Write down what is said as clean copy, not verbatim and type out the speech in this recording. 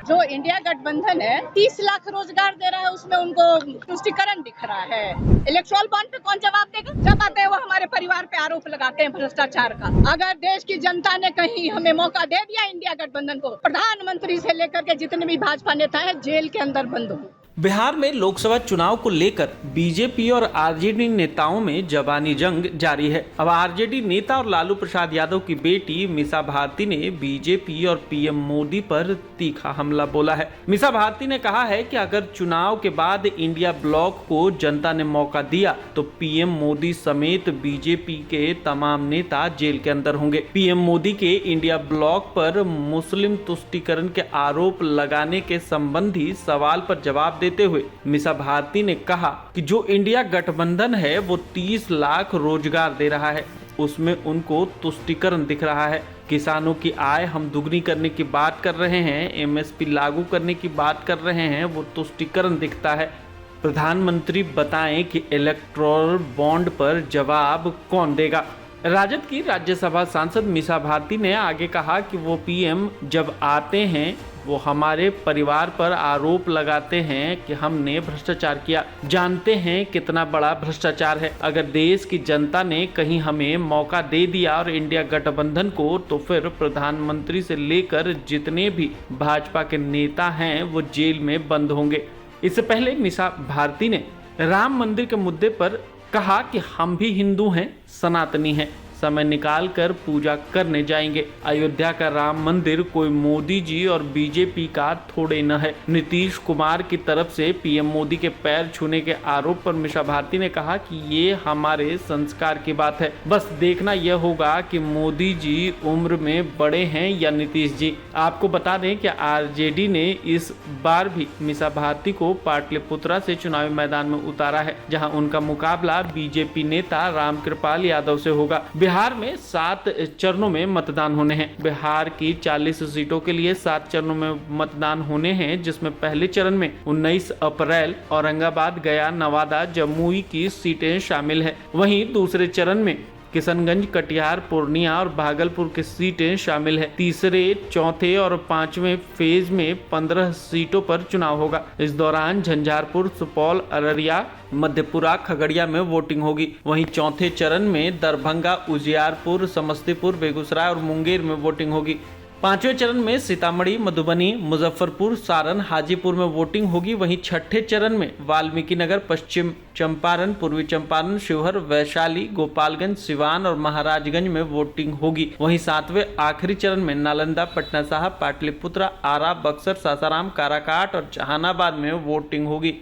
जो इंडिया गठबंधन है 30 लाख रोजगार दे रहा है, उसमें उनको तुष्टिकरण दिख रहा है। इलेक्ट्रल बॉन्ड पे कौन जवाब देगा? जब आते हैं वो हमारे परिवार पे आरोप लगाते हैं भ्रष्टाचार का। अगर देश की जनता ने कहीं हमें मौका दे दिया इंडिया गठबंधन को, प्रधानमंत्री से लेकर के जितने भी भाजपा नेता हैं जेल के अंदर बंद हो। बिहार में लोकसभा चुनाव को लेकर बीजेपी और आरजेडी नेताओं में जबानी जंग जारी है। अब आरजेडी नेता और लालू प्रसाद यादव की बेटी मीसा भारती ने बीजेपी और पीएम मोदी पर तीखा हमला बोला है। मीसा भारती ने कहा है कि अगर चुनाव के बाद इंडिया ब्लॉक को जनता ने मौका दिया तो पीएम मोदी समेत बीजेपी के तमाम नेता जेल के अंदर होंगे। पीएम मोदी के इंडिया ब्लॉक पर मुस्लिम तुष्टीकरण के आरोप लगाने के संबंधी सवाल पर जवाब देते हुए मीसा भारती ने कहा कि जो इंडिया गठबंधन है वो 30 लाख रोजगार दे रहा है, उसमें उनको तुष्टीकरण दिख रहा है। किसानों की आय हम दुगनी करने की बात कर रहे हैं, एमएसपी लागू करने की बात कर रहे हैं, वो तुष्टीकरण दिखता है। प्रधानमंत्री बताएं कि इलेक्टोरल बॉन्ड पर जवाब कौन देगा। राजद की राज्यसभा सांसद मीसा भारती ने आगे कहा कि वो पीएम जब आते हैं वो हमारे परिवार पर आरोप लगाते हैं कि हमने भ्रष्टाचार किया। जानते हैं कितना बड़ा भ्रष्टाचार है। अगर देश की जनता ने कहीं हमें मौका दे दिया और इंडिया गठबंधन को, तो फिर प्रधानमंत्री से लेकर जितने भी भाजपा के नेता हैं वो जेल में बंद होंगे। इससे पहले मीसा भारती ने राम मंदिर के मुद्दे पर कहा कि हम भी हिंदू हैं, सनातनी हैं, समय निकाल कर पूजा करने जाएंगे। अयोध्या का राम मंदिर कोई मोदी जी और बीजेपी का थोड़े न है। नीतीश कुमार की तरफ से पीएम मोदी के पैर छूने के आरोप पर मीसा भारती ने कहा कि ये हमारे संस्कार की बात है। बस देखना यह होगा कि मोदी जी उम्र में बड़े हैं या नीतीश जी। आपको बता दें कि आरजेडी ने इस बार भी मीसा भारती को पाटलिपुत्रा से चुनावी मैदान में उतारा है, जहां उनका मुकाबला बीजेपी नेता रामकृपाल यादव से होगा। बिहार में 7 चरणों में मतदान होने हैं। बिहार की 40 सीटों के लिए 7 चरणों में मतदान होने हैं, जिसमें पहले चरण में 19 अप्रैल औरंगाबाद, गया, नवादा, जमुई की सीटें शामिल हैं। वहीं दूसरे चरण में किशनगंज, कटिहार, पूर्णिया और भागलपुर की सीटें शामिल हैं। तीसरे, चौथे और 5वें फेज में 15 सीटों पर चुनाव होगा। इस दौरान झंझारपुर, सुपौल, अररिया, मधेपुरा, खगड़िया में वोटिंग होगी। वहीं चौथे चरण में दरभंगा, उजियारपुर, समस्तीपुर, बेगूसराय और मुंगेर में वोटिंग होगी। 5वें चरण में सीतामढ़ी, मधुबनी, मुजफ्फरपुर, सारण, हाजीपुर में वोटिंग होगी। वहीं छठे चरण में वाल्मीकि नगर, पश्चिम चंपारण, पूर्वी चंपारण, शिवहर, वैशाली, गोपालगंज, सिवान और महाराजगंज में वोटिंग होगी। वहीं 7वें आखिरी चरण में नालंदा, पटना साहिब, पाटलिपुत्रा, आरा, बक्सर, सासाराम, काराकाट और जहानाबाद में वोटिंग होगी।